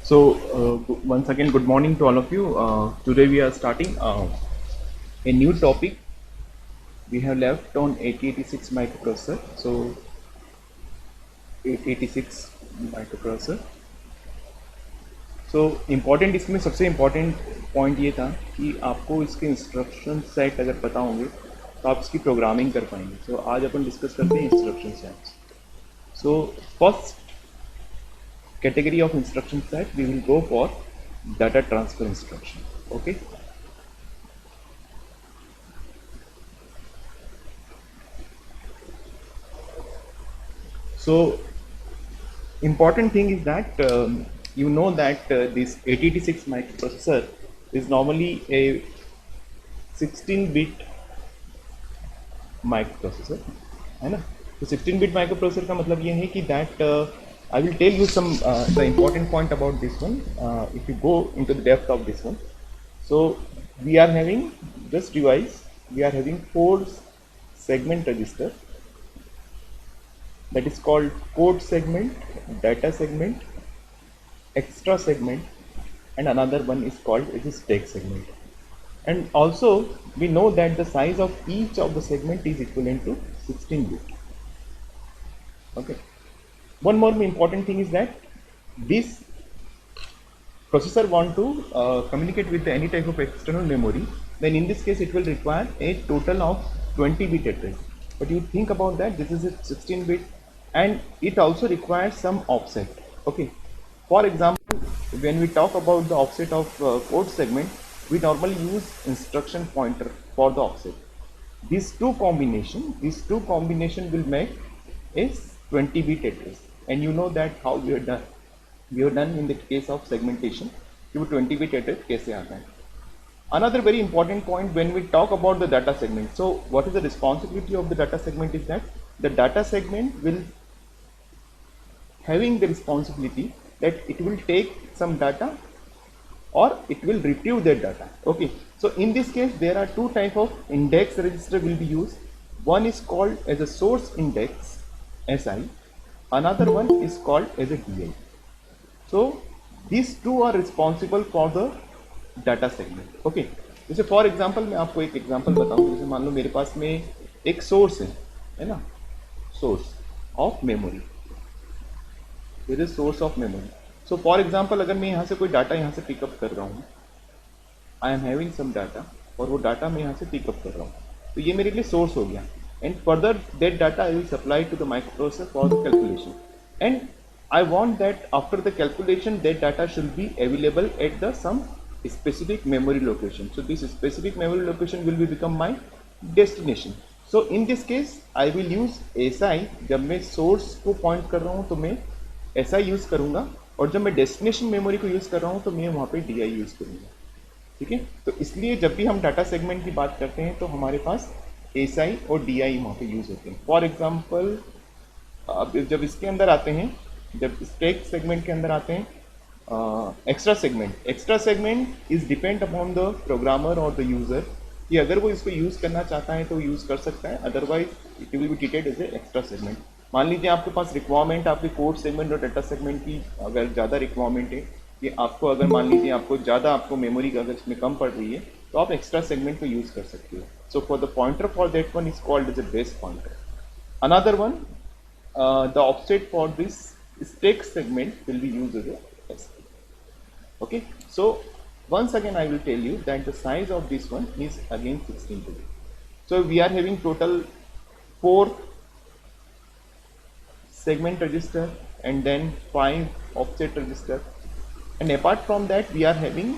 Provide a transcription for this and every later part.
So, once again, good morning to all of you. Today we are starting a new topic. We have left on 8086 microprocessor. So, 8086 microprocessor. So, important इसमें सबसे important point ये था कि आपको इसके instruction set अगर पता होंगे तो आप इसकी programming कर पाएंगे. So, आज अपन discuss करते हैं instruction sets. So, first category of instruction set we will go for data transfer instruction. Okay. So important thing is that you know that this 8086 microprocessor is normally a 16-bit microprocessor, है ना? तो 16-bit microprocessor का मतलब ये है कि that I will tell you some the important point about this one. If you go into the depth of this one, so we are having this device. We are having 4 segment register. That is called code segment, data segment, extra segment, and another one is called it is stack segment. And also we know that the size of each of the segment is equivalent to 16 bit. Okay. One more important thing is that this processor want to communicate with any type of external memory. Then in this case it will require a total of 20 bit address. But you think about that, this is a 16 bit and it also requires some offset. Okay. For example, when we talk about the offset of code segment, we normally use instruction pointer for the offset. These two combination will make a 20 bit address, and you know that how we are done. We are done in the case of segmentation. कि वो 20 bit address कैसे आता है. Another very important point when we talk about the data segment. So what is the responsibility of the data segment is that the data segment will having the responsibility that it will take some data or it will retrieve that data. Okay, so in this case there are two type of index register will be used. One is called as a source index SI, another one is called as a DI. So these two are responsible for the data segment. Okay, जैसे for example मैं आपको एक example बताऊँ. जैसे मान लो मेरे पास में एक सोर्स है ना, source of memory. There is source of memory. So for example, अगर मैं यहाँ से कोई डाटा यहाँ से पिकअप कर रहा हूँ, I am having some data और वो डाटा मैं यहाँ से पिकअप कर रहा हूँ, तो ये मेरे लिए सोर्स हो गया. And further that data I will supply to the microprocessor for the calculation. And I want that after the calculation that data should be available at the some specific memory location. So this specific memory location will be become my destination. So in this case I will use SI. जब मैं source को point कर रहा हूँ तो मैं ऐसा use करूँगा, और जब मैं डेस्टिनेशन मेमोरी को यूज़ कर रहा हूँ तो मैं वहाँ पे DI यूज़ करूँगा. ठीक है, तो इसलिए जब भी हम डाटा सेगमेंट की बात करते हैं तो हमारे पास SI और DI वहाँ पे यूज़ होते हैं. फॉर एग्जांपल अब जब इसके अंदर आते हैं, जब स्टैक सेगमेंट के अंदर आते हैं, extra segment is depend upon the programmer और द यूज़र कि अगर वो इसको यूज़ करना चाहता है तो यूज़ कर सकता है, otherwise it will be treated as a extra segment. मान लीजिए आपके पास रिक्वायरमेंट आपके कोड सेगमेंट और डाटा सेगमेंट की अगर ज़्यादा रिक्वायरमेंट है कि आपको अगर मान लीजिए आपको ज़्यादा आपको मेमोरी अगर इसमें कम पड़ रही है तो आप एक्स्ट्रा सेगमेंट को यूज़ कर सकते हो. So for the pointer for that one is called as a base pointer. Another one the offset for this stack segment will be used as a SI. Okay, so once again I will tell you that the size of this one is again 16 bit. So we are having total 4 segment register and then 5 offset register, and apart from that we are having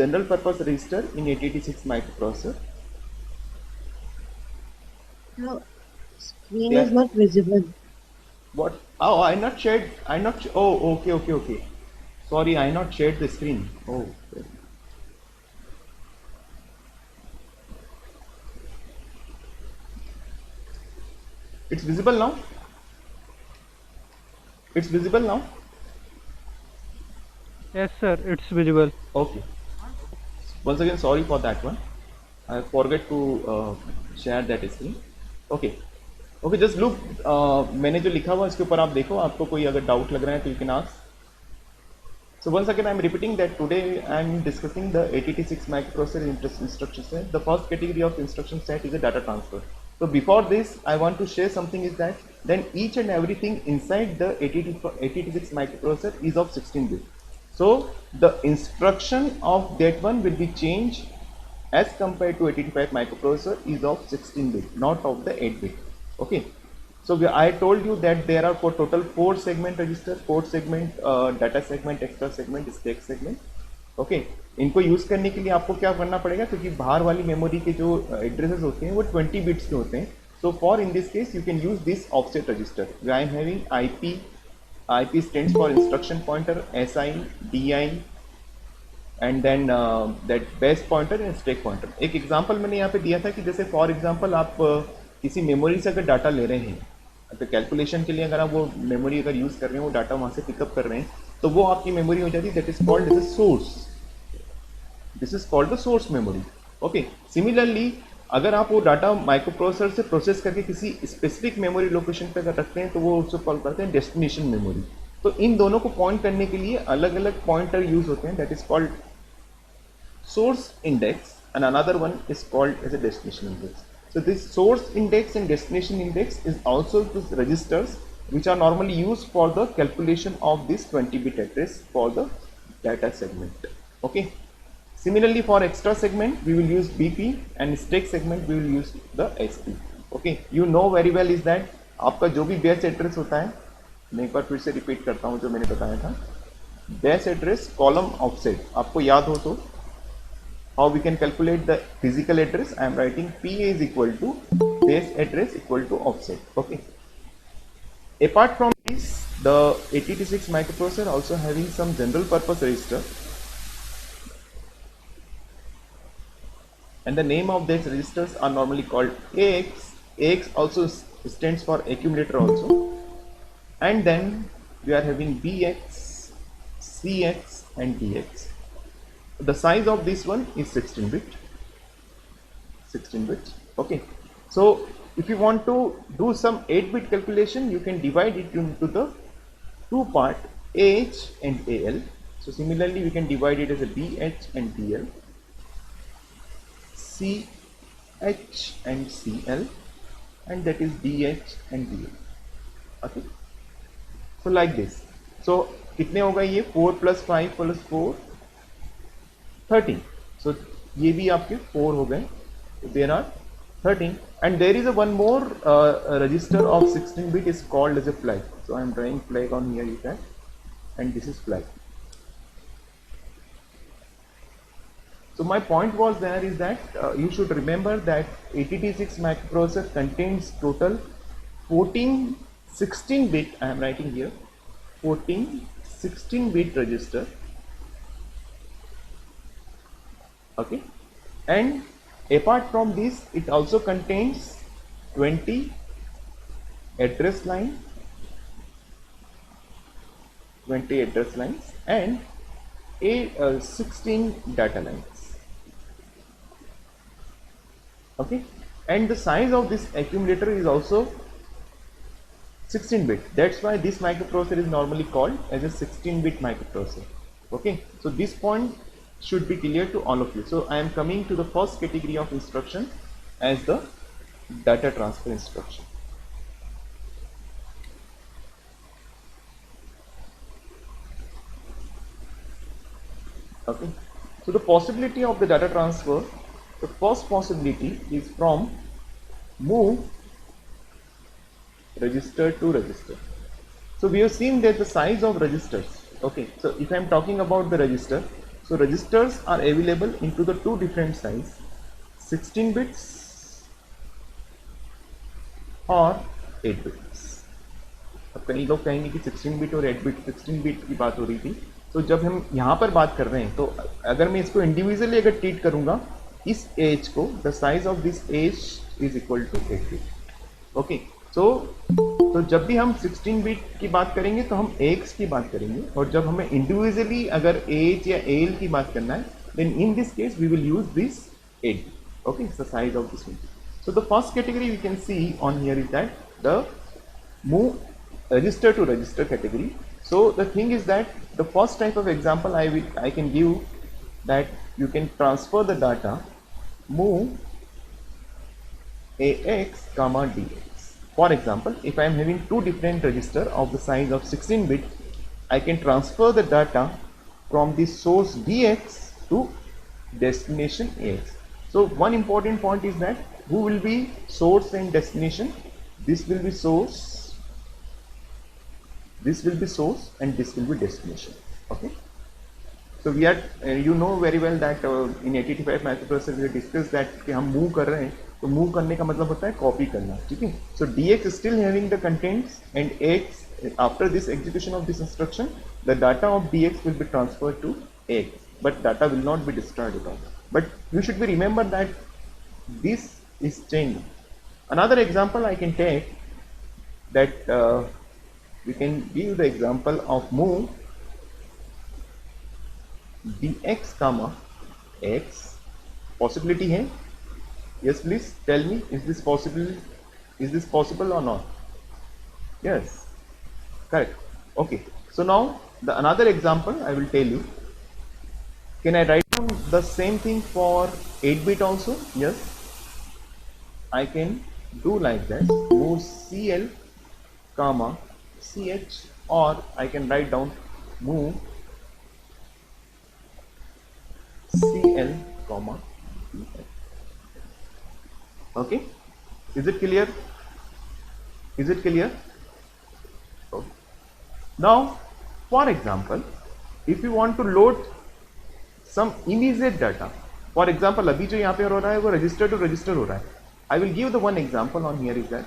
general purpose register in 8086 microprocessor. The screen is not visible. What? Oh, I not shared. I not. Oh, okay. Sorry, I not shared the screen. Oh. Okay. It's visible now. It's visible now. Yes, sir, it's visible. Okay. Once again, sorry for that one. I forget to share that screen. Okay. Okay, just look. मैंने जो लिखा हुआ इसके ऊपर आप देखो, आपको कोई अगर डाउट लग रहा है तो you can ask. So once again, I'm repeating that today I'm discussing the 886 microprocessor instruction set. The first category of instruction set is a data transfer. So before this, I want to share something is that then each and everything inside the 886 microprocessor is of 16 bit. So the instruction of that one will be changed as compared to 885 microprocessor is of 16 bit, not of the 8 bit. Okay. So I told you that there are for total 4 segment register, 4 segment data segment, extra segment, stack segment. Okay इनको use करने के लिए आपको क्या करना पड़ेगा, क्योंकि बाहर वाली मेमोरी के जो एड्रेसेस होते हैं वो 20 बिट्स के होते हैं. So for in this case you can use this offset register. I am having IP stands for instruction pointer, SI, DI and then that base pointer and stack pointer. एक example मैंने यहाँ पे दिया था कि जैसे फॉर एग्जांपल आप किसी मेमोरी से अगर डाटा ले रहे हैं तो कैलकुलेशन के लिए अगर आप वो मेमोरी अगर यूज कर रहे हैं, वो डाटा वहाँ से पिकअप कर रहे हैं, तो वो आपकी मेमोरी हो जाती है. That is called as a source. This is called the source memory. Okay. Similarly अगर आप वो डाटा माइक्रोप्रोसेसर से प्रोसेस करके किसी स्पेसिफिक मेमोरी लोकेशन पे अगर रखते हैं तो वो उसको कॉल करते हैं डेस्टिनेशन मेमोरी. तो इन दोनों को पॉइंट करने के लिए अलग अलग पॉइंटर यूज होते हैं. That is called source index and another one is called as a destination index. So this source index and destination index is also the registers which are normally used for the calculation of this 20-bit address for the data segment. Okay. Similarly, for extra segment we will use BP and stack segment we will use the SP. Okay. You know very well is that आपका जो भी base address होता है, मैं एक बार फिर से repeat करता हूँ जो मैंने बताया था. Base address column offset आपको याद हो तो how we can calculate the physical address? I am writing PA is equal to base address equal to offset. Okay. Apart from this, the 886 microprocessor also having some general purpose register, and the name of these registers are normally called AX. AX also stands for accumulator also, and then we are having BX, CX, and DX. The size of this one is 16 bit. Okay. So if you want to do some 8-bit calculation, you can divide it into the two part AH and AL. So similarly we can divide it as a BH and BL, CH and CL, and that is DH and DL. Okay. So like this. So कितने होगा ये 4 plus 5 plus 4 13. So ये भी आपके 4 हो गए. There are 13, and there is a one more register of 16 bit is called as a flag. So I am drawing flag on here, you can, and this is flag. So my point was there is that you should remember that 886 microprocessor contains total 14 16 bit. I am writing here 14 16 bit register. Okay, and apart from this it also contains 20 address lines and 16 data lines. Okay, and the size of this accumulator is also 16 bit. That's why this microprocessor is normally called as a 16-bit microprocessor. Okay, so this point should be clear to all of you. So I am coming to the first category of instruction as the data transfer instruction. Okay, so the possibility of the data transfer, the first possibility is from move register to register. So we have seen that the size of registers. Okay, so if I am talking about the register, so registers are available into the two different size, 16 bits or 8 bits. अब कई लोग कहेंगे कि 16 bit और 8 bit 16 bit की बात हो रही थी. तो जब हम यहाँ पर बात कर रहे हैं तो अगर मैं इसको इंडिविजुअली अगर ट्रीट करूँगा इस एज को, the size of this H is equal to 8 bit. Okay, तो जब भी हम 16 बिट की बात करेंगे तो हम एक्स की बात करेंगे, और जब हमें इंडिविजुअली अगर एच या एल की बात करना है then in this case we will use this 8. Okay, it's the size of this one. So the first category we can see on here is that the move register to register category. So the thing is that the first type of example I can give, that you can transfer the data move ax comma dx. For example, if I am having two different registers of the size of 16 bit, I can transfer the data from the source dx to destination ax. So one important point is that who will be source and destination? This will be source, this will be source, and this will be destination. Okay. So we are, you know very well that in 885 microprocessor we discussed that कि हम move कर रहे हैं, तो move करने का मतलब होता है copy करना, ठीक है? So dx is still having the contents, and x, after this execution of this instruction, the data of dx will be transferred to x, but data will not be destroyed at all. But you should be remember that this is changing. Another example I can take, that we can give the example of move dx comma x. Possibility है? Yes, please tell me, is this possible? Is this possible or not? Yes, correct. Okay, so now the another example I will tell you. Can I write down the same thing for 8-bit also? Yes, I can do like that. Move cl comma ch, or I can write down move cl comma ch. Okay, is it clear? Is it clear? Okay. Now, for example, if you want to load some immediate data, for example, अभी जो यहाँ पे हो रहा है वो register to register हो रहा है. I will give the one example on here is that.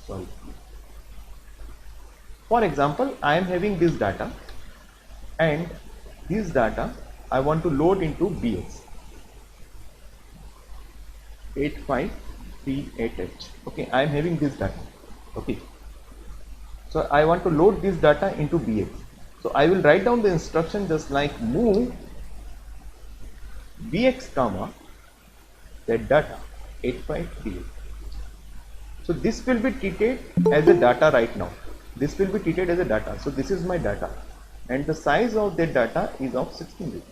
Sorry. For example, I am having this data, and this data I want to load into BX 8538H. Okay, I am having this data. Okay, so I want to load this data into BX. So I will write down the instruction just like move BX comma that data 8538. So this will be treated as a data right now. This will be treated as a data. So this is my data, and the size of that data is of 16 bit.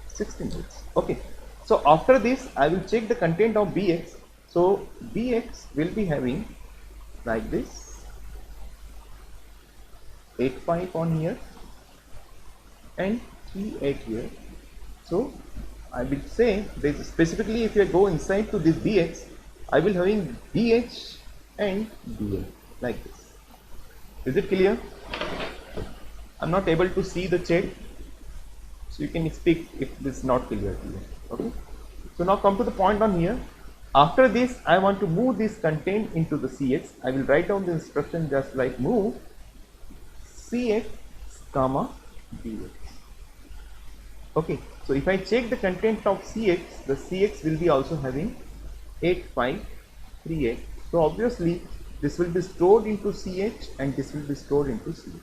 16 bits. Okay. So after this, I will check the content of BX. So BX will be having like this 85 on here and 38 here. So I will say this specifically, if I go inside to this BX, I will having BH and BL like this. Is it clear? I'm not able to see the chat, so you can speak if this is not clear to you. Okay. So now come to the point on here. After this, I want to move this content into the CX. I will write down the instruction just like move CX comma BX. Okay. So if I check the content of CX, the CX will be also having 8538. So obviously this will be stored into CH and this will be stored into CH.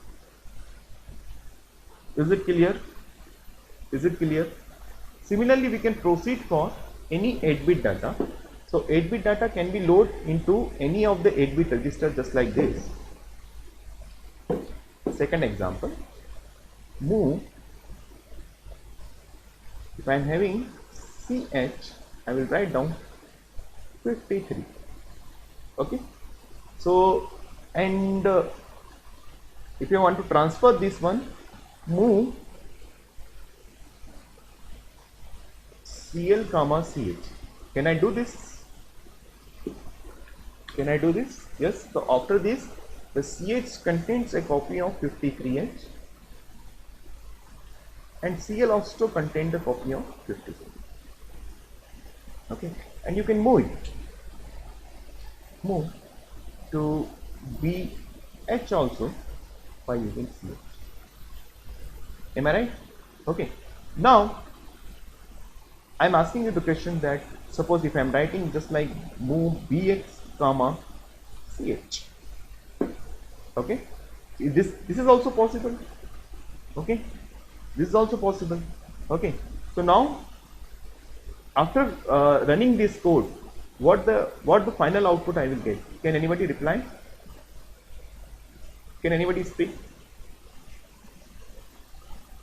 Is it clear? Is it clear? Similarly, we can proceed for any 8-bit data. So 8-bit data can be loaded into any of the 8-bit registers just like this. Second example, move, if I am having CH, I will write down 53. Okay. So, and if you want to transfer this one, move CL comma CH. Can I do this? Can I do this? Yes. So after this, the CH contains a copy of 53H and CL also contains a copy of 53. Okay. And you can move it. Move to BH also by using CH. Am I right? Okay. Now, I am asking you the question that suppose if I am writing just like move BX comma CH. Okay. This is also possible. Okay. This is also possible. Okay. So now, after running this code, what the final output I will get. Can anybody reply? Can anybody speak?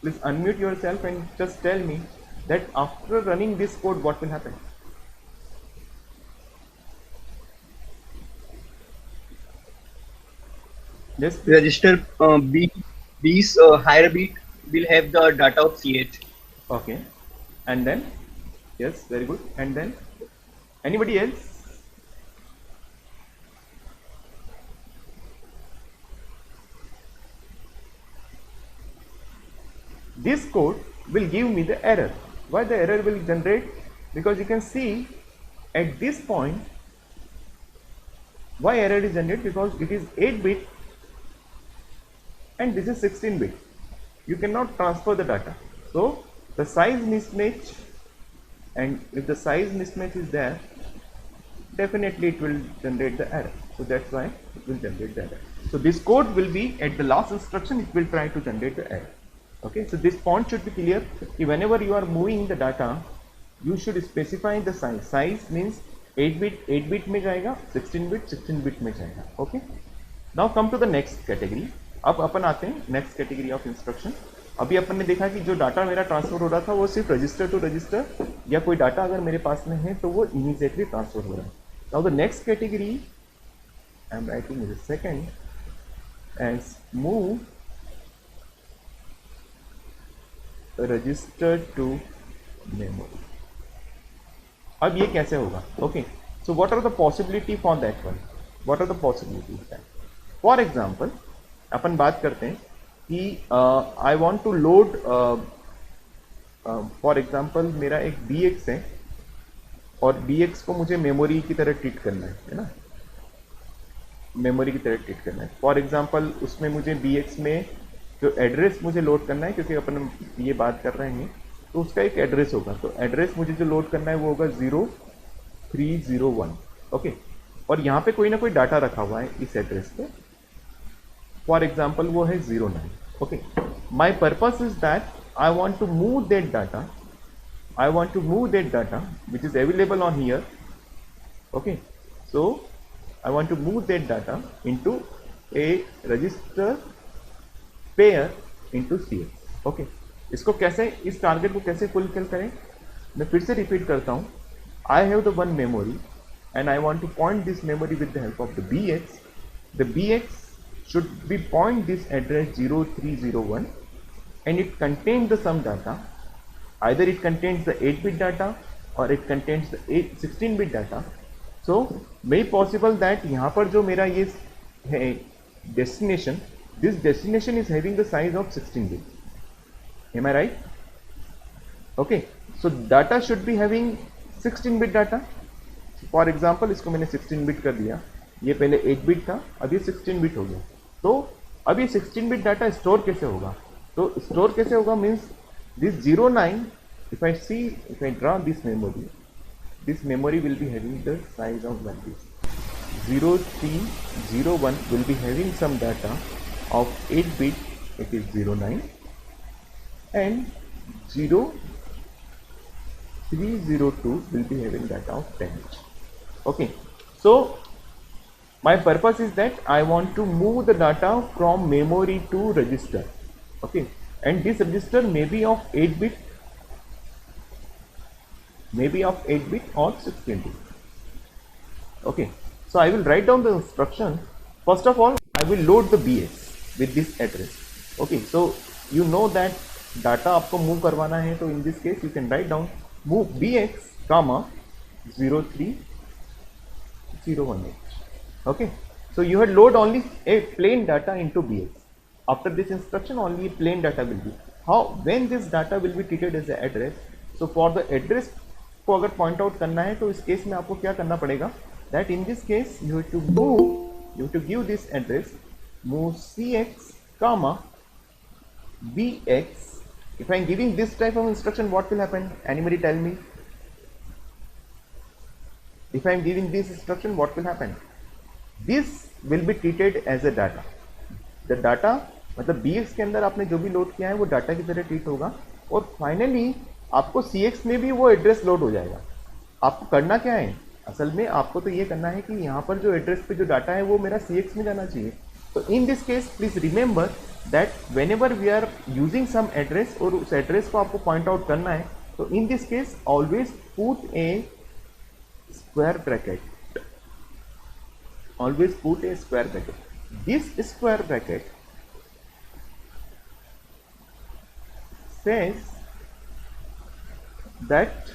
Please unmute yourself and just tell me that after running this code, what will happen? Yes, please. Register B's higher bit will have the data of C8. Okay. And then? Yes, very good. And then? Anybody else? This code will give me the error. Why the error will generate? Because you can see at this point, why error is generated? Because it is 8-bit and this is 16-bit. You cannot transfer the data. So the size mismatch, and if the size mismatch is there, definitely it will generate the error. So that's why it will generate the error. So this code will be at the last instruction, it will try to generate the error. Okay, so this point should be clear. Whenever you are moving the data, you should specify the size. Size means 8-bit में जाएगा, 16-bit में जाएगा. Okay. Now come to the next category. अब अपन आते हैं next category of instruction. अभी अपन ने देखा कि जो डाटा मेरा ट्रांसफर हो रहा था वो सिर्फ रजिस्टर टू रजिस्टर या कोई डाटा अगर मेरे पास में है तो वो इमीडिएटली ट्रांसफर हो रहा है. Now the next category I am writing the second as move register to memory. अब ये कैसे होगा? Okay, so what are the possibility for that one? What are the possibilities that? For example अपन बात करते हैं कि I want to load, for example मेरा एक bx है और bx को मुझे मेमोरी की तरह ट्रीट करना है ना, मेमोरी की तरह ट्रीट करना है. फॉर एग्जांपल उसमें मुझे bx में जो एड्रेस मुझे लोड करना है, क्योंकि अपन ये बात कर रहे हैं तो उसका एक एड्रेस होगा. तो एड्रेस मुझे जो लोड करना है वो होगा 0301. ओके, और यहाँ पे कोई ना कोई डाटा रखा हुआ है इस एड्रेस पे. फॉर एग्जाम्पल वो है 09. Okay, my purpose is that I want to move that data, I want to move that data which is available on here. Okay, so I want to move that data into a register pair into CX. Okay, इसको कैसे, इस target को कैसे fulfil करें? मैं फिर से repeat करता हूँ. I have the one memory and I want to point this memory with the help of the BX. The BX should be point this address 0301 and it contains the some data. Either it contains the 8-bit data or it contains the 16-bit data. So may possible that यहाँ पर जो मेरा ये है destination, this destination is having the size of 16-bit. Am I right? Okay, so data should be having 16-bit data. For example इसको मैंने 16-bit कर दिया, ये पहले 8-bit था, अब ये 16-bit हो गया. तो अब ये 16-bit डाटा स्टोर कैसे होगा? तो स्टोर कैसे होगा means this 09, if I see, if I draw this memory will be having the size of values. 0301 will be having some data of 8-bit, it is 09, and 0302 will be having data of 10. Okay, so my purpose is that I want to move the data from memory to register. Okay, and this register may be of 8-bit, maybe of 8-bit or 16-bit. Okay, so I will write down the instruction. First of all, I will load the BX with this address. Okay, so you know that data आपको move करवाना है, तो in this case you can write down move BX comma 0301H. Okay, so you had load only a plain data into BX. After this instruction, only plain data will be. How, when this data will be treated as an address? So for the address को अगर point out करना है तो इस case में आपको क्या करना पड़ेगा? That in this case you have to move, you have to give this address move CX comma BX. If I am giving this type of instruction, what will happen? Anybody tell me? If I am giving this instruction, what will happen? This will be treated as a data. The data, मतलब BX के अंदर आपने जो भी load किया है वो data की तरह ट्रीट होगा, और फाइनली आपको CX में भी वो एड्रेस लोड हो जाएगा. आपको करना क्या है? असल में आपको तो ये करना है कि यहाँ पर जो एड्रेस पे जो डाटा है वो मेरा CX में जाना चाहिए. तो in this case please remember that whenever we are using some address और उस एड्रेस को आपको पॉइंट आउट करना है, तो in this case always put A square bracket. Always put a square bracket. This square bracket says that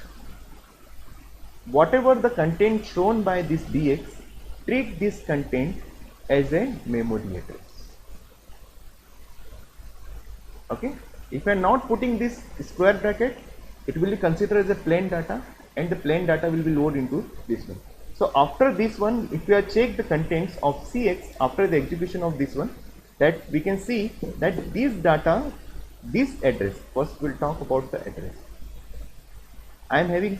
whatever the content shown by this dx, treat this content as a memory address. Okay, if I am not putting this square bracket, it will be considered as a plain data, and the plain data will be loaded into this one. So after this one, if we are check the contents of CX after the execution of this one, that we can see that this data, this address, first we'll talk about the address. I am having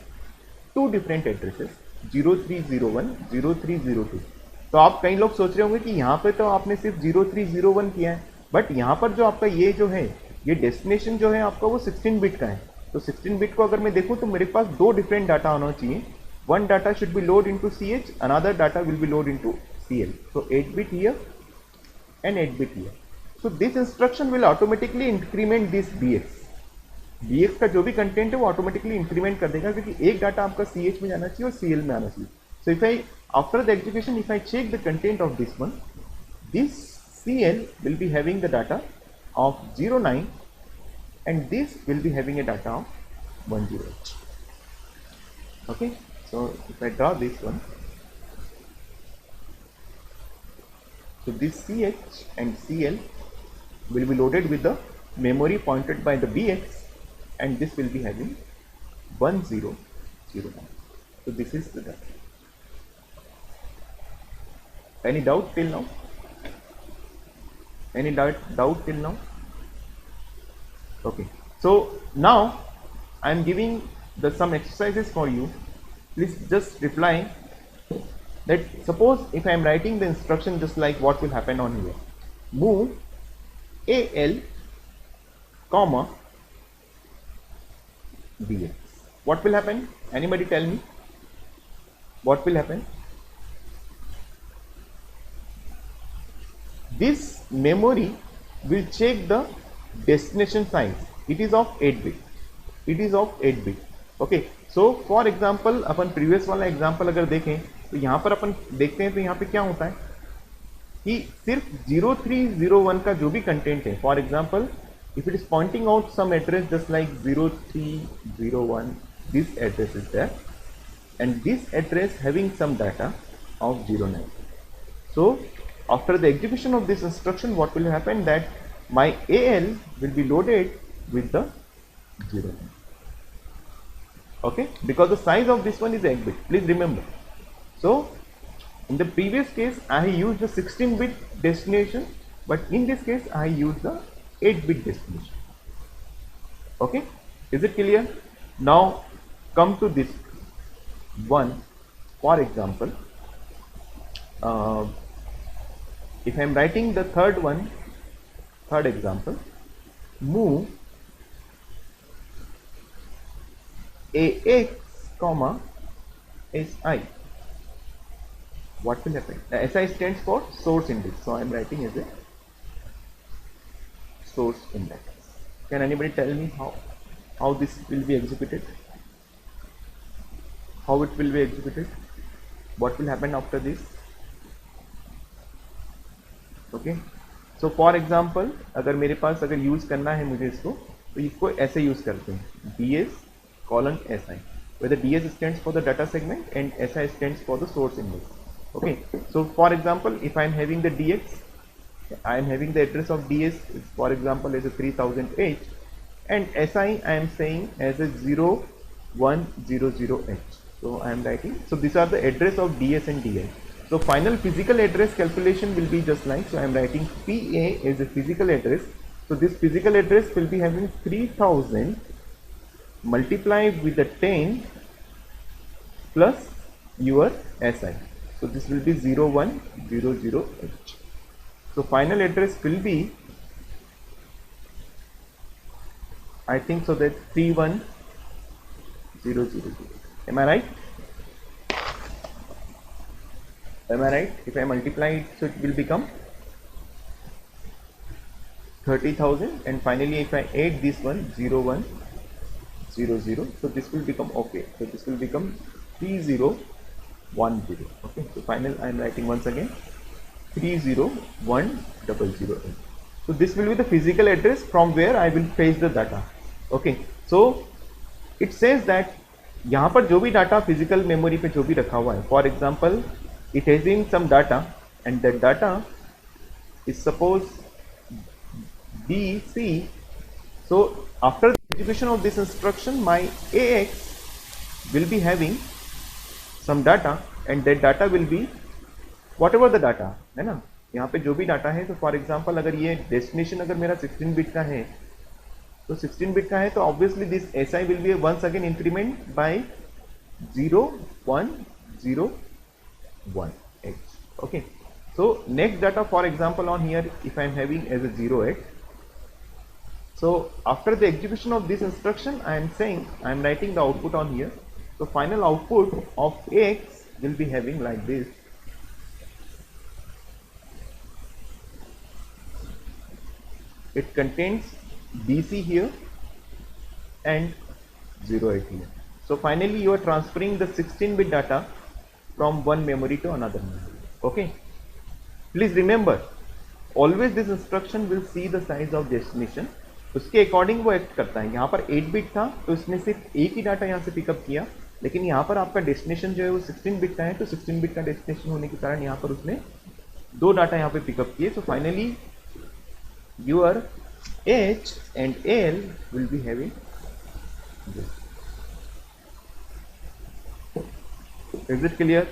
two different addresses 0301, 0302. तो आप कई लोग सोच रहे होंगे कि यहाँ पे तो आपने सिर्फ 0301 किया है, बट यहाँ पर जो आपका ये जो है ये डेस्टिनेशन जो है आपका वो 16 बिट का है. तो 16 बिट को अगर मैं देखूँ तो मेरे पास दो डिफरेंट डाटा होना चाहिए. One data should be loaded into CH, another data will be loaded into CL. So 8 bit here and 8 bit here. So this instruction will automatically increment this DX. DX का जो भी content है वो automatically increment कर देगा, क्योंकि एक data आपका CH में जाना चाहिए और CL में आना चाहिए. So if I after the execution, if I check the content of this one, this CL will be having the data of 09 and this will be having a data of 10. Okay. So if I draw this one, so this CH and CL will be loaded with the memory pointed by the BX, and this will be having 1009. So this is the data. Any doubt till now? Any doubt till now? Okay. So now I am giving some exercises for you. Please just reply that suppose if I am writing the instruction just like what will happen on here. Move AL comma BX. What will happen? Anybody tell me? What will happen? This memory will check the destination size. It is of 8 bit. It is of 8 bit. Okay. So for example upon previous वाला example अगर देखें तो यहाँ पर अपन देखते हैं तो यहाँ पे क्या होता है कि सिर्फ 0301 का जो भी कंटेंट है, for example if it is pointing out some address just like 0301, this address is there and this address having some data of 09. So after the execution of this instruction what will happen that my AL will be loaded with the 09. Okay, because the size of this one is 8 bit, please remember. So in the previous case I used the 16 bit destination, but in this case I used the 8 bit destination. Okay, is it clear? Now come to this one. For example, if I am writing the third example, move AX comma SI. What will happen? SI stands for source index, so I am writing as a source index. Can anybody tell me how this will be executed? How it will be executed? What will happen after this? Okay. So for example, अगर मेरे पास अगर use करना है मुझे इसको, तो इसको ऐसे यूज करते हैं DS colon SI, where the DS stands for the data segment and SI stands for the source index. Okay, so for example, if I am having the DX, I am having the address of DS, for example, as a 3008, and SI I am saying as a 0100H. So I am writing. So these are the address of DS and DI. So final physical address calculation will be just like, so I am writing PA as a physical address. So this physical address will be having 3000 multiplied with the 10 plus your SI. So this will be 0100H. So final address will be, I think so, that 31000. Am I right? Am I right? If I multiply it, so it will become 30,000, and finally if I add this one 0100, so this will become okay. So this will become 3010. Okay. So final I am writing once again 301008. So this will be the physical address from where I will fetch the data. Okay. So it says that यहाँ पर जो भी data physical memory पे जो भी रखा हुआ है, for example it having some data and that data is suppose BC. So after the execution of this instruction, my AX will be having some data, and that data will be whatever the data है ना. यहाँ पे जो भी data है, तो for example अगर ये डेस्टिनेशन अगर मेरा 16 बिट का है, तो 16 बिट का है, तो obviously this SI will be once again increment by 0101H. Okay. So next data, for example, on here, if I am having as a 08. So after the execution of this instruction, I am saying I am writing the output on here. So final output of AX will be having like this. It contains BC here and 08 here. So finally you are transferring the 16-bit data from one memory to another memory. Okay. Please remember, always this instruction will see the size of destination. उसके according वो act करता है. यहाँ पर 8 bit था, तो इसने सिर्फ एक ही डाटा यहाँ से पिकअप किया, लेकिन यहाँ पर आपका डेस्टिनेशन जो है वो 16 बिट का है, तो 16 बिट का डेस्टिनेशन होने के कारण यहाँ पर उसने दो डाटा यहाँ पे पिकअप किए. So finally your H and L will be having this. Is it clear?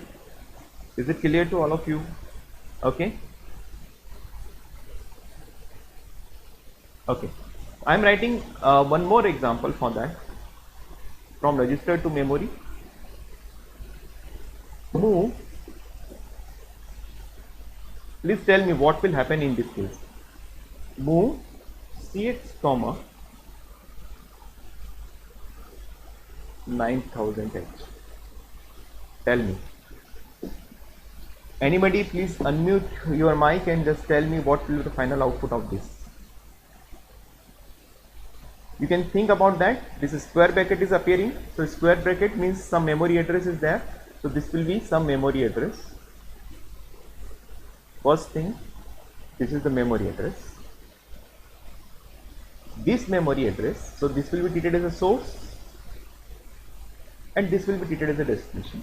Is it clear to all of you? Okay. Okay. I am writing one more example for that. From register to memory. Move. Please tell me what will happen in this case. Move CX comma 9000H. Tell me. Anybody please unmute your mic and just tell me what will be the final output of this. You can think about that. This is square bracket is appearing. So square bracket means some memory address is there. So this will be some memory address. First thing, this is the memory address. This memory address, so this will be treated as a source and this will be treated as a destination.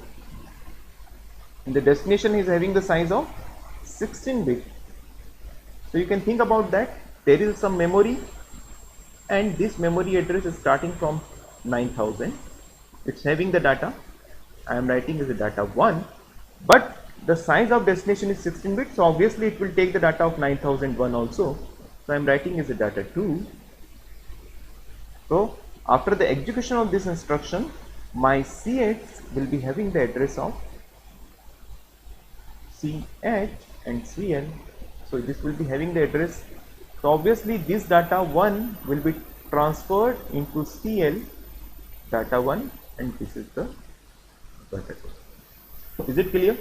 And the destination is having the size of 16 bit. So you can think about that. There is some memory and this memory address is starting from 9000. It's having the data. I am writing as a data 1, but the size of destination is 16 bit, so obviously it will take the data of 9001 also. So I am writing as a data 2. So after the execution of this instruction, my CX will be having the address of CH and CL. So this will be having the address. So obviously this data 1 will be transferred into CL data 1 and this is the data 2. Is it clear?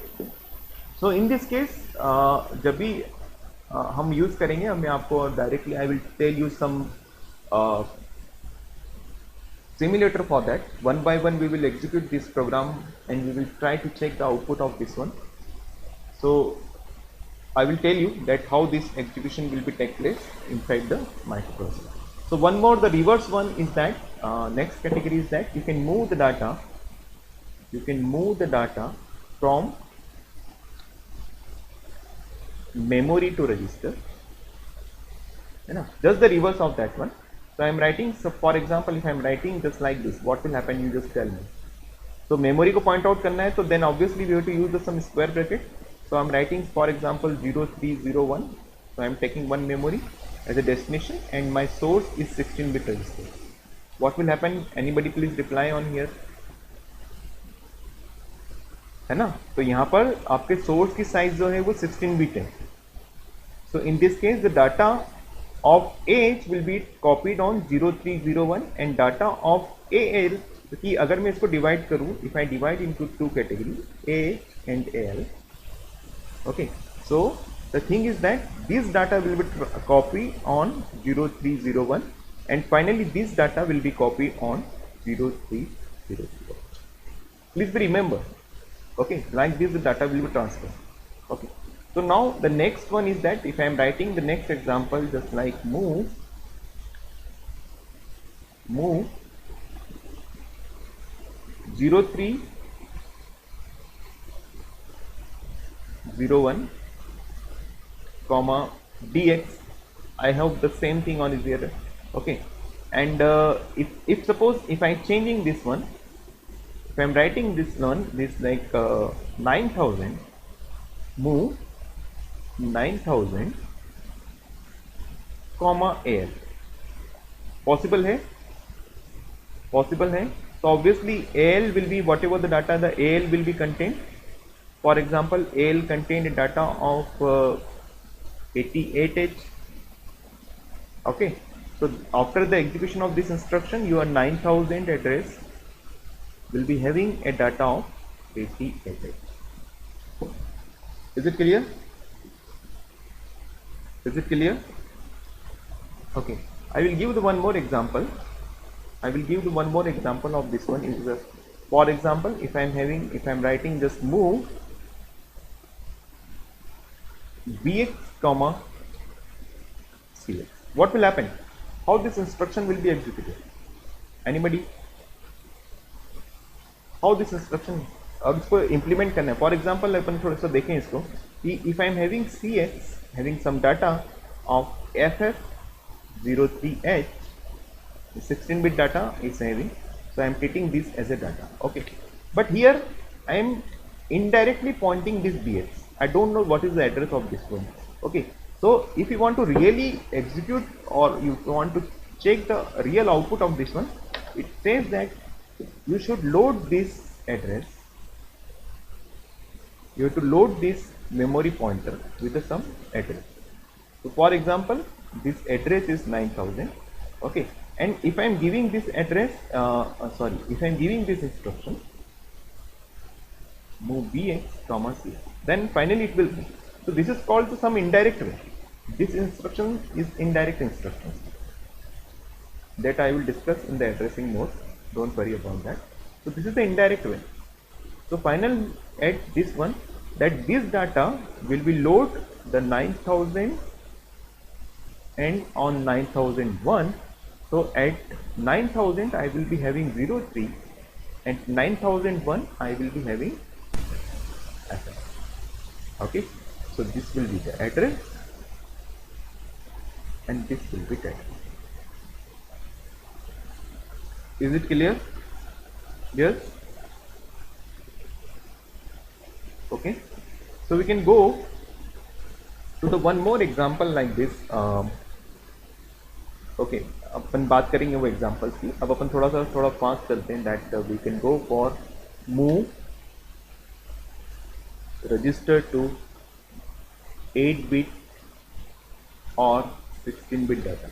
So in this case, जब भी हम use करेंगे, मैं आपको directly I will tell you some simulator for that. One by one we will execute this program and we will try to check the output of this one. So I will tell you that how this execution will be take place inside the microprocessor. So one more, the reverse one is that next category is that you can move the data. You can move the data from memory to register. You know, just the reverse of that one. So I am writing. So for example, if I am writing just like this, what will happen? You just tell me. So memory को point out करना है, तो then obviously we have to use the some square bracket. So I am writing for example 0301. So I am taking one memory as a destination and my source is 16-bit register. What will happen? Anybody please reply on here. है ना? तो यहाँ पर आपके source की size जो है वो 16-bit है. So in this case the data of AH will be copied on 0301 and data of AL, कि अगर मैं इसको divide करूँ, if I divide into two categories A and AL, Okay, so the thing is that this data will be copied on 0301 and finally this data will be copied on 0300. Please be remember, okay, like this the data will be transferred. Okay, so now the next one is that if I am writing the next example just like move 0301 comma dx, I have the same thing on here. Okay, and if suppose if I changing this one, if I'm writing this one, this like 9000 move 9000 comma al, possible है, possible है. So obviously al will be whatever the data the al will be contained. For example, al contained data of 88h. Okay, so after the execution of this instruction, your 9000 address will be having a data of 88h. Is it clear? Is it clear? Okay, I will give the one more example. I will give the one more example of this one. Is for example, if I am writing just move bx comma cx, what will happen? How this instruction will be executed? Anybody? How this instruction अब इसको implement करना है. For example, अपन थोड़ा सा देखें इसको कि if I am having cx having some data of ff03h, 16-bit data is having, so I am treating this as a data. Okay, but here I am indirectly pointing this bx. I don't know what is the address of this one. Okay, so if you want to really execute or you want to check the real output of this one, it says that you should load this address. You have to load this memory pointer with some address. So for example, this address is 9000. Okay, and if I am giving this address, if I am giving this instruction, move bx comma c, then finally it will be. So this is called some indirect way. This instruction is indirect instruction that I will discuss in the addressing mode. Don't worry about that. So this is the indirect way. So final at this one, that this data will be load the 9000 and on 9001. So at 9000 I will be having 03 and 9001 I will be having ff. Okay, so this will be the address and this will be data. Is it clear? Yes. Okay, so we can go to the one more example like this. Okay, अपन बात करेंगे वो examples की. अब अपन थोड़ा fast चलते हैं. That we can go for move register to 8-bit or 16-bit data.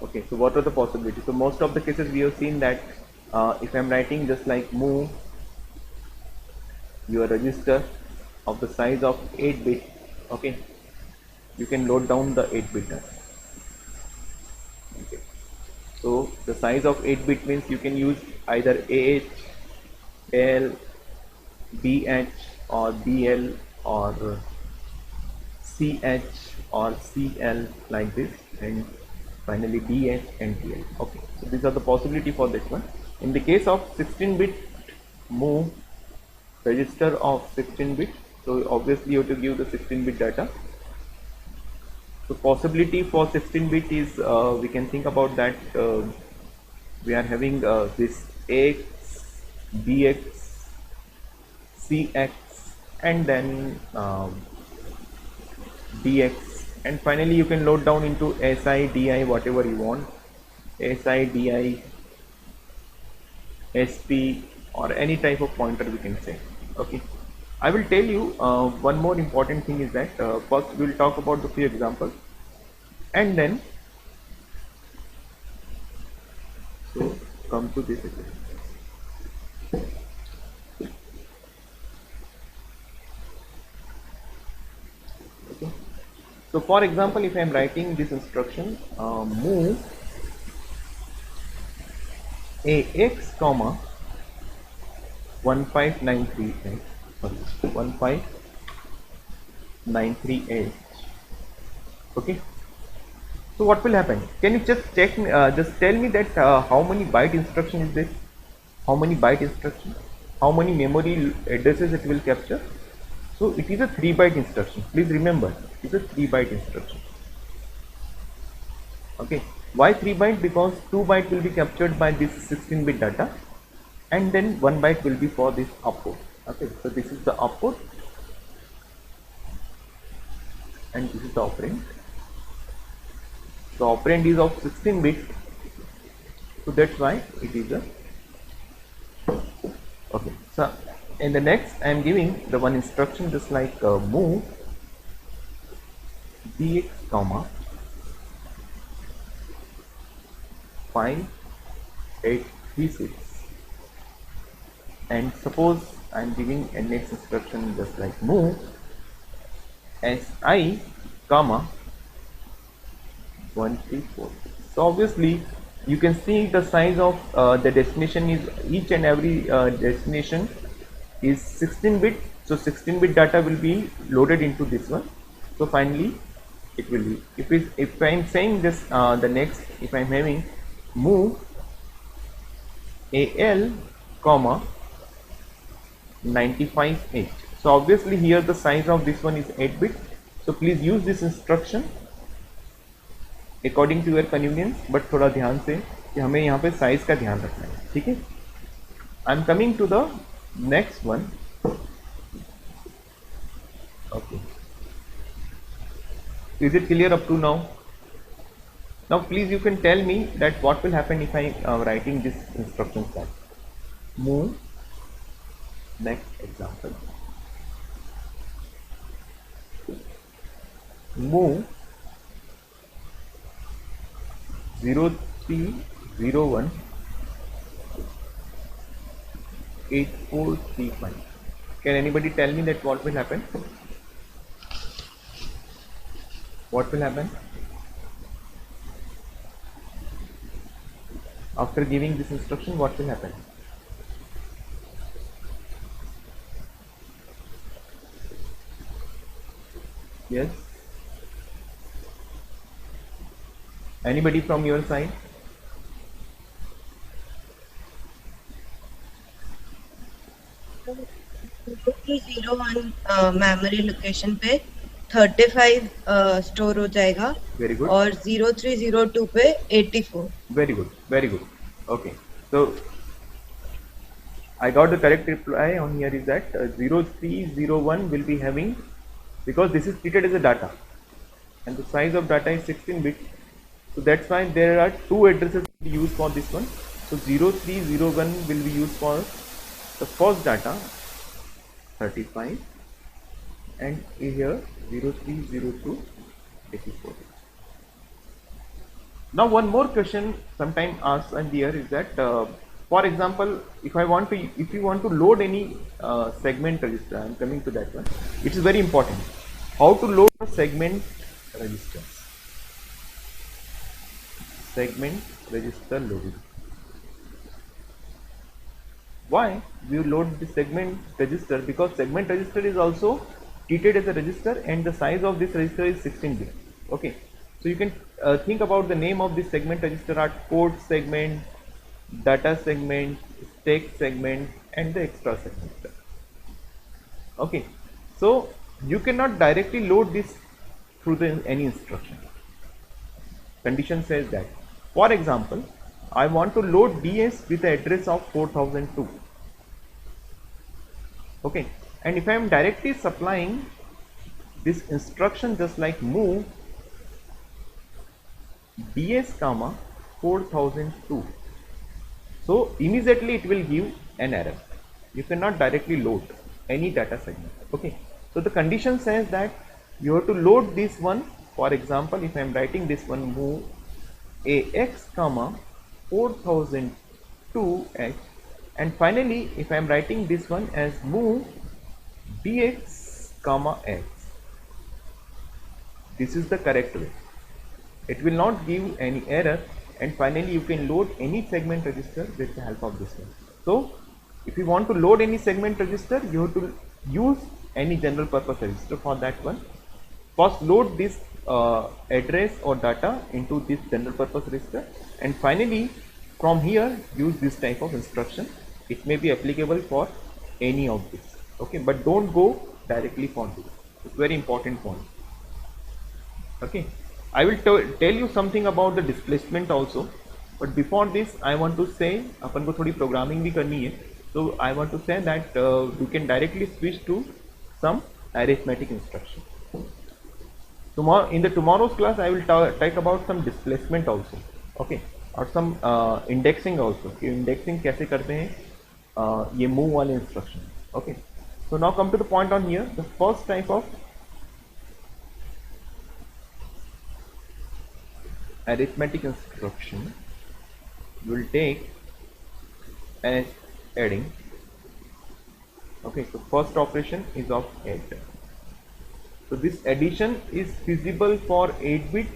Okay, so what are the possibilities? So most of the cases we have seen that if I am writing just like move your register of the size of 8-bit, okay, you can load down the 8-bit data. Okay, so the size of 8-bit means you can use either AH, AL, BH or BL or CH or CL like this, and finally DH and TL. Okay, so these are the possibility for this one. In the case of 16-bit move register of 16-bit, so obviously you have to give the 16-bit data. So possibility for 16-bit is we can think about that we are having this AX, BX, CX and then DX, and finally you can load down into SI, DI, whatever you want, SI, DI, SP or any type of pointer we can say. Okay, I will tell you one more important thing is that first we will talk about the few examples and then so come to this again. So for example, if I am writing this instruction, move ax comma 15938, sorry, 15938. Okay. So what will happen? Can you just check? Just tell me that how many byte instruction is this? How many byte instruction? How many memory addresses it will capture? So it is a 3-byte instruction. Please remember, it is a 3-byte instruction. Okay. Why 3-byte? Because 2-byte will be captured by this 16-bit data, and then 1 byte will be for this output. Okay. So this is the output, and this is the operand. The operand is of 16 bit, so that's why it is a. Okay. So in the next, I am giving the one instruction just like move dx comma 5836, and suppose I am giving a next instruction just like move si comma 134. So obviously you can see the size of the destination is, each and every destination is 16-bit. So 16-bit data will be loaded into this one. So finally it will be, if I am saying this, the next, if I am having move al comma 95h. So obviously here the size of this one is 8-bit. So please use this instruction according to your convenience, but थोड़ा ध्यान से कि हमें यहाँ पे size का ध्यान रखना है. ठीक है. I am coming to the next one. Okay, is it clear up to now? Now please you can tell me that what will happen if I writing this instruction that move. Next example, move 0301 8435. Can anybody tell me that what will happen? What will happen after giving this instruction? What will happen? Yes, anybody from your side? कि 01 memory location पे 35 store हो जाएगा. Very good. और 0302 पे 84. Very good, very good. Okay, so I got the correct reply on here is that 0301 will be having, because this is treated as a data and the size of data is 16-bit, so that's why there are two addresses to be used for this one. So 0301 will be used for the first data 35, and here 0302 84. Now one more question sometime asked and there is that for example, if you want to load any segment register, I am coming to that one. It is very important how to load a segment register. Segment register loading. Why we load the segment register? Because segment register is also treated as a register and the size of this register is 16-bit. Okay, so you can think about the name of this segment register are code segment, data segment, stack segment, and the extra segment. Okay, so you cannot directly load this through any instruction. Condition says that, for example, I want to load DS with the address of 4002. Okay, and if I am directly supplying this instruction just like move DS comma 4002, so immediately it will give an error. You cannot directly load any data segment. Okay, so the condition says that you have to load this one. For example, if I am writing this one move AX comma 4002H, and finally if I am writing this one as move DX comma X, this is the correct way. It will not give any error, and finally you can load any segment register with the help of this one. So if you want to load any segment register, you have to use any general purpose register for that one. First load this address or data into this general purpose register, and finally from here use this type of instruction. It may be applicable for any of this, okay, but don't go directly for this. It's very important point. Okay, I will tell you something about the displacement also, but before this I want to say अपन को थोड़ी programming भी करनी है. So I want to say that we can directly switch to some arithmetic instruction. Tomorrow, in the tomorrow's class, I will talk about some displacement also, okay, और some indexing also. कि indexing कैसे करते हैं ये move वाले instruction, okay. So now come to the point on here. The first type of arithmetic instruction will take as adding. Okay, so first operation is of add. So this addition is feasible for 8-bit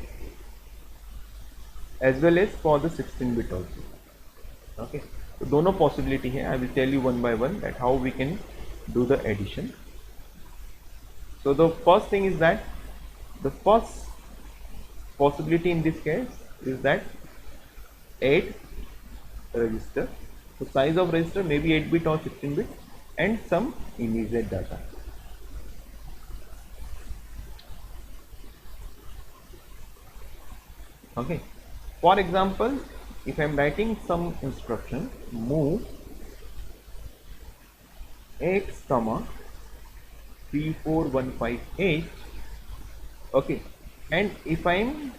as well as for the 16-bit also. Okay, so दोनों possibility है. I will tell you one by one that how we can do the addition. So the first thing is that the first possibility in this case is that add register. So size of register may be 8-bit or 16-bit and some immediate data. Okay, for example, if I am writing some instruction move x comma 34158, okay, and if I am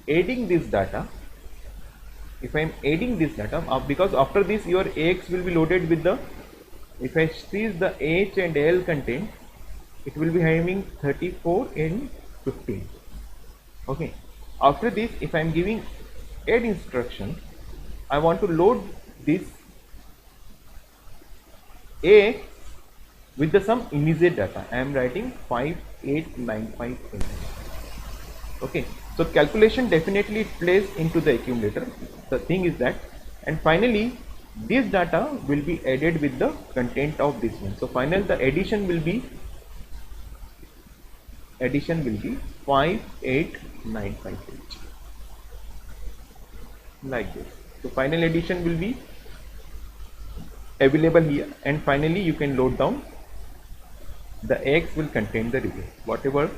adding this data, because after this your AX will be loaded with the, if I see the H and L content, it will be having 34 and 15. Okay, after this if I am giving add instruction, I want to load this A with the some immediate data. I am writing 58958. Okay, so calculation definitely plays into the accumulator. The thing is that, and finally this data will be added with the content of this one. So final the addition will be 58958 like this. So final addition will be available here, and finally you can load down the X will contain the result. Whatever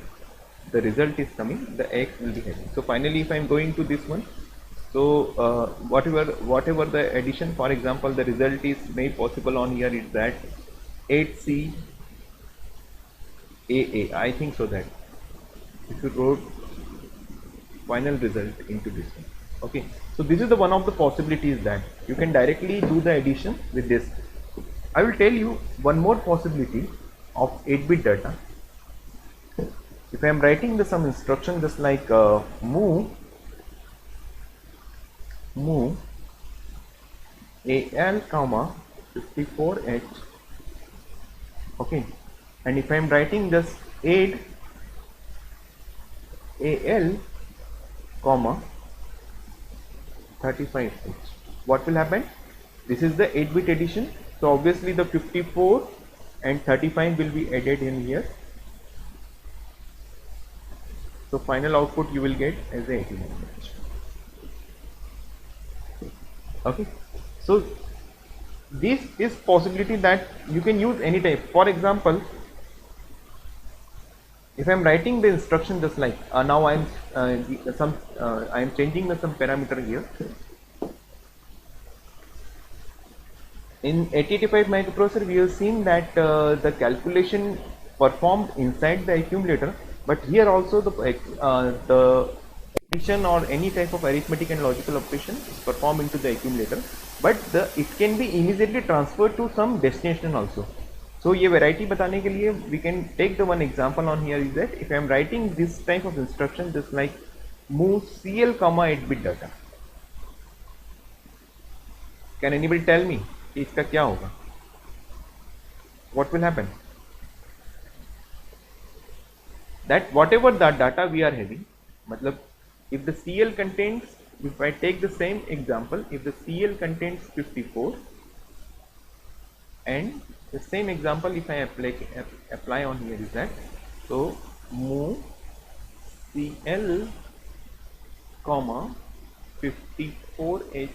the result is coming, the X will be having. So finally if I am going to this one, so whatever the addition, for example the result is made possible on here is that 8C AA, I think so that if you wrote final result into this one. Okay, so this is the one of the possibilities that you can directly do the addition with this. I will tell you one more possibility of 8-bit data. If I am writing the some instruction just like move AL comma 54H, okay, and if I am writing this add AL comma 35H, what will happen? This is the 8-bit addition, so obviously the 54 and 35 will be added in here. So final output you will get as a 89. Okay, so this is possibility that you can use any type. For example, if I am writing the instruction just like now I am changing some parameter here. In 8085 microprocessor we have seen that the calculation performed inside the accumulator, but here also the addition or any type of arithmetic and logical operation is performed into the accumulator, but it can be immediately transferred to some destination also. So ये variety बताने के लिए we can take the one example on here is that if I am writing this type of instruction just like move CL comma 8-bit data, can anybody tell me कि इसका क्या होगा? What will happen? that whatever the data we are having, matlab if the CL contains, if I take the same example, if the CL contains 54 and the same example if I apply on here is that, so move CL comma 54H,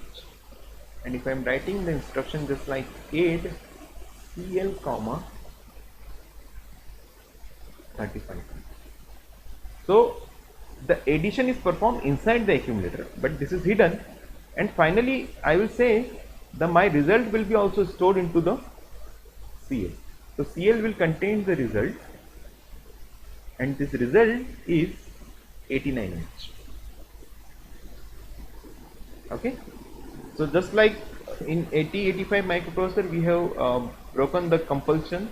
and if I am writing the instruction just like add CL comma 35. So the addition is performed inside the accumulator, but this is hidden, and finally I will say my result will be also stored into the CL. So CL will contain the result, and this result is 89H. Okay, so just like in 8085 microprocessor we have broken the compulsion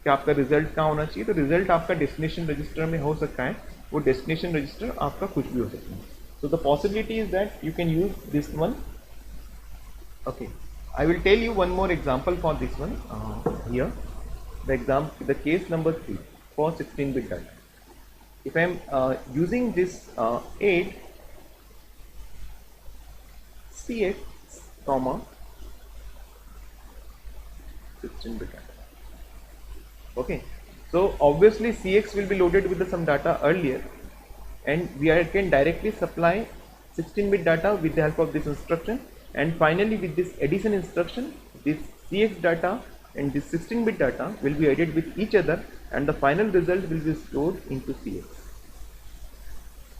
कि आपका result कहाँ होना चाहिए, तो result आपका destination register में हो सकता है, वो डेस्टिनेशन रजिस्टर आपका कुछ भी हो सकता है. So the possibility is that you can use this one. Okay, I will tell you one more example for this one. Here the case number 3 for 16-bit data. If I am using this 8 CX comma 16-bit data. Okay, so obviously CX will be loaded with some data earlier, and we can directly supply 16-bit data with the help of this instruction, and finally with this addition instruction this CX data and this 16-bit data will be added with each other, and the final result will be stored into CX.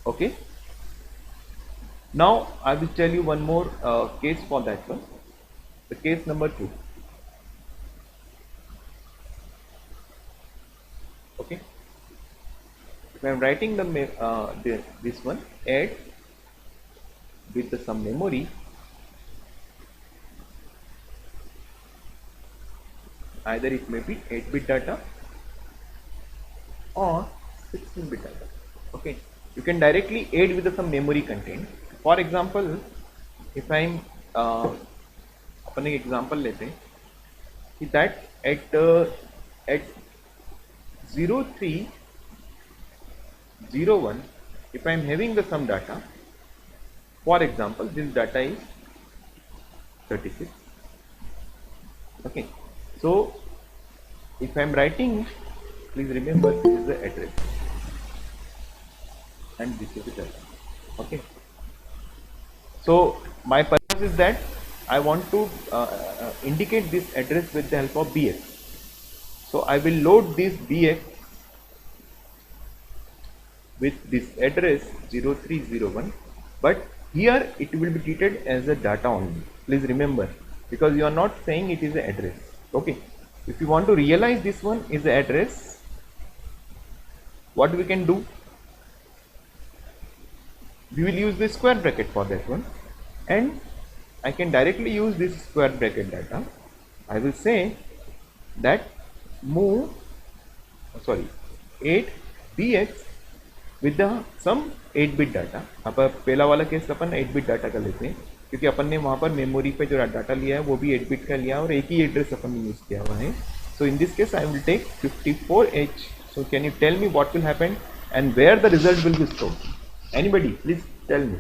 Okay, now I will tell you one more case for that one, the case number 2. Okay, if I am writing this one, add with some memory, either it may be 8-bit data or 16-bit data. Okay, you can directly add with some memory content. For example, if I am अपन एक example लेते हैं कि that at 0301 if I am having some data, for example this data is 36. Okay, so if I am writing, please remember this is the address and this is the data. Okay, so my purpose is that I want to indicate this address with the help of BX. So I will load this BX with this address 0301, but here it will be treated as a data only. Please remember, because you are not saying it is an address. Okay, if you want to realize this one is the address, what we can do, we will use the square bracket for that one, and I can directly use this square bracket data. I will say that move 8bx with some 8-bit data. अब पहला वाला case अपन 8-bit data का लेते हैं, क्योंकि अपन ने वहाँ पर मेमोरी पे जो डाटा लिया है वो भी 8-bit का लिया और एक ही एड्रेस अपन ने यूज़ किया हुआ है. So in this case I will take 54H. So can you tell me what will happen and where the result will be stored? Anybody, please tell me.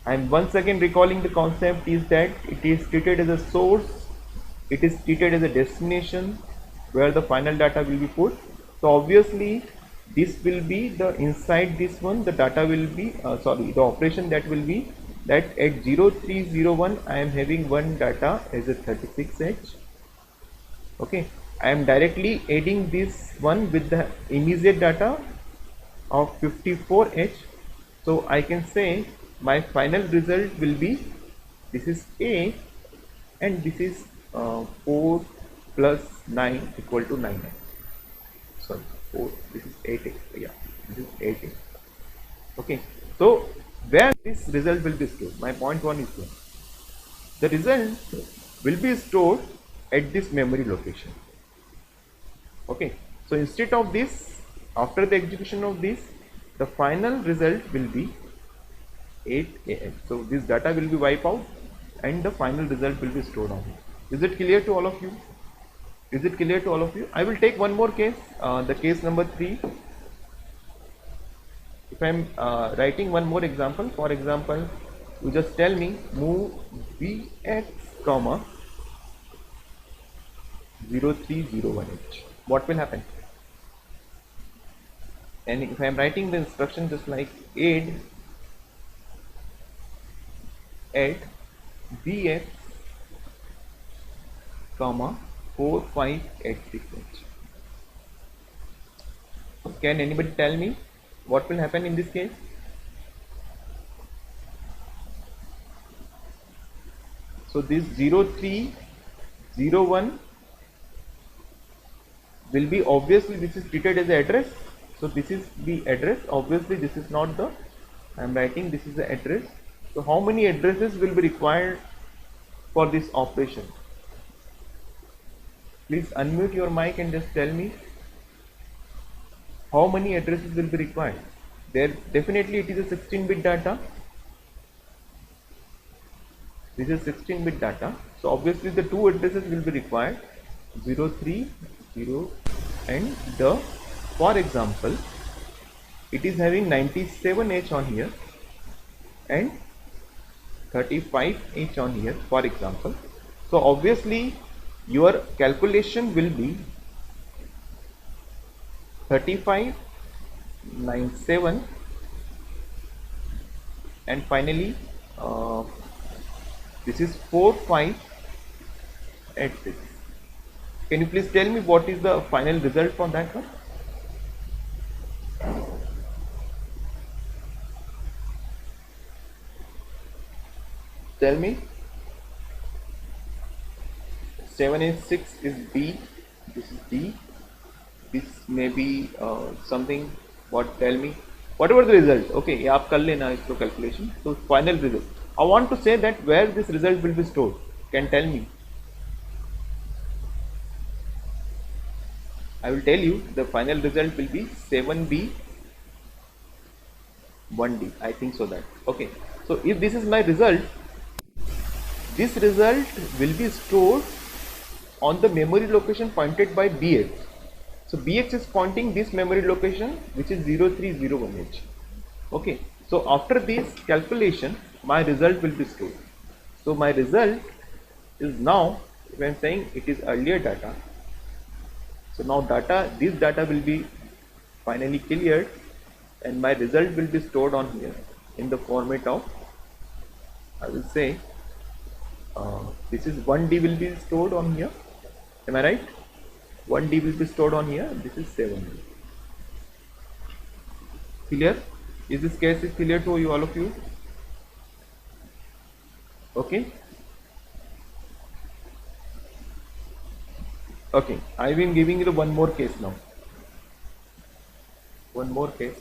I am once again recalling the concept is that it is treated as a source, it is treated as a destination where the final data will be put. So obviously this will be the inside this one, the data will be the operation that will be that at 0301 I am having one data as a 36H. Okay, I am directly adding this one with the immediate data of 54H. So I can say my final result will be, this is A and this is 4 plus 9 equal to 9. Sorry, 4, this is 8, yeah, this is 8. Okay, so where this result will be stored, my point 1 is here. The result will be stored at this memory location. Okay, so instead of this, after the execution of this, the final result will be 8AH. So this data will be wiped out and the final result will be stored on it. Is it clear to all of you? Is it clear to all of you? I will take one more case, the case number 3. If I am writing one more example, for example, you just tell me move Vx comma 0301h. What will happen? And if I am writing the instruction just like add Vx comma 4586h. Can anybody tell me what will happen in this case? So this 0301 will be, obviously this is treated as the address. So this is the address. Obviously this is not the, I am writing, this is the address. So how many addresses will be required for this operation? Please unmute your mic and just tell me how many addresses will be required. There definitely it is a 16-bit data. This is 16-bit data. So obviously the two addresses will be required, 030 and the, for example, it is having 97h on here and 35h on here, for example. So obviously your calculation will be 35, 97 and finally this is 4586. Can you please tell me what is the final result for that one? Tell me. 786 is B, this is D, this may be something, what, tell me, whatever the result, okay, ये आप कर लेना इसको calculation. So final result, I want to say that where this result will be stored, can tell me. I will tell you the final result will be 7B 1D, I think so that, okay. So if this is my result, this result will be stored on the memory location pointed by Bx. So Bx is pointing this memory location which is 0301h. Okay. So after this calculation, my result will be stored. So my result is now, if I am saying it is earlier data. So now data, this data will be finally cleared and my result will be stored on here in the format of, I will say, this is 1D will be stored on here. Am I right? 1D will be stored on here. This is 7D. Clear? Is this case is clear to you, all of you? Okay. Okay. I've been giving you one more case now. One more case.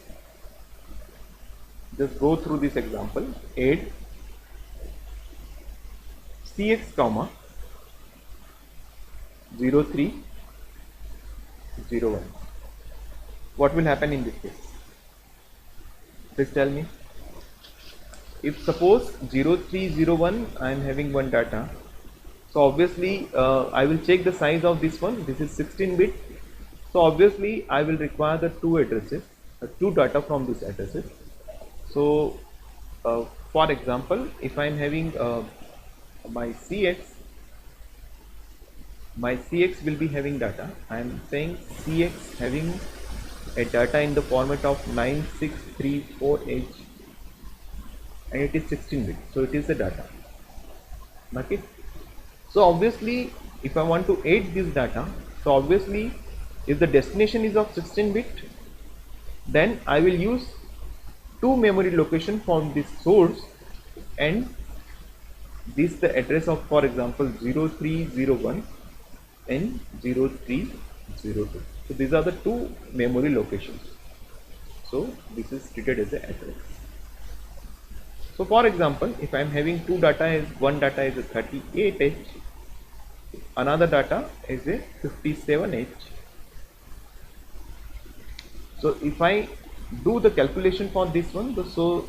Just go through this example. Add Cx comma 0301. What will happen in this case? Please tell me. If suppose 0301 I am having one data, so obviously I will check the size of this one. This is 16-bit. So obviously I will require the two addresses, two data from these addresses. So for example, if I am having my Cx will be having data. I am saying Cx having a data in the format of 9634H and it is 16-bit. So it is the data. Okay. So obviously if I want to add this data, so obviously if the destination is of 16-bit, then I will use two memory location from this source and this the address of, for example, 0301 and 0302. So these are the two memory locations. So this is treated as the address. So for example, if I am having two data, is one data is a 38H, another data is a 57H. So if I do the calculation for this one, so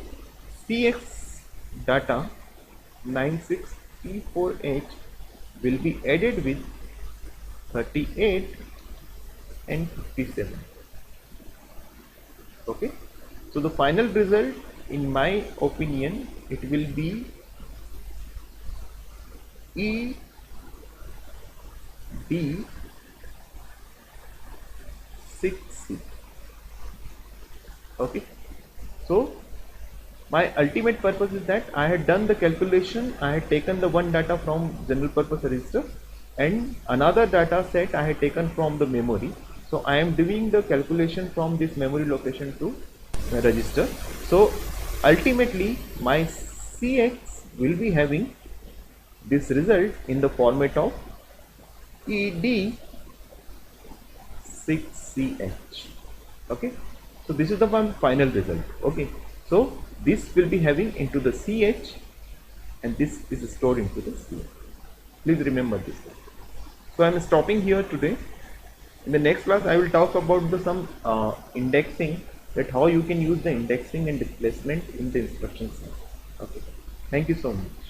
Cx data 9634H will be added with 38 and 57. Okay, so the final result in my opinion it will be E D 6C. Okay, so my ultimate purpose is that I had done the calculation, I had taken the one data from general purpose register and another data set I had taken from the memory. So I am doing the calculation from this memory location to the register. So ultimately my CX will be having this result in the format of ED6CH. Okay, so this is the one final result. Okay, so this will be having into the CH and this is stored into the CH. Please remember this. So I am stopping here today. In the next class I will talk about the some indexing, that how you can use the indexing and displacement in the instruction set. Okay, thank you so much.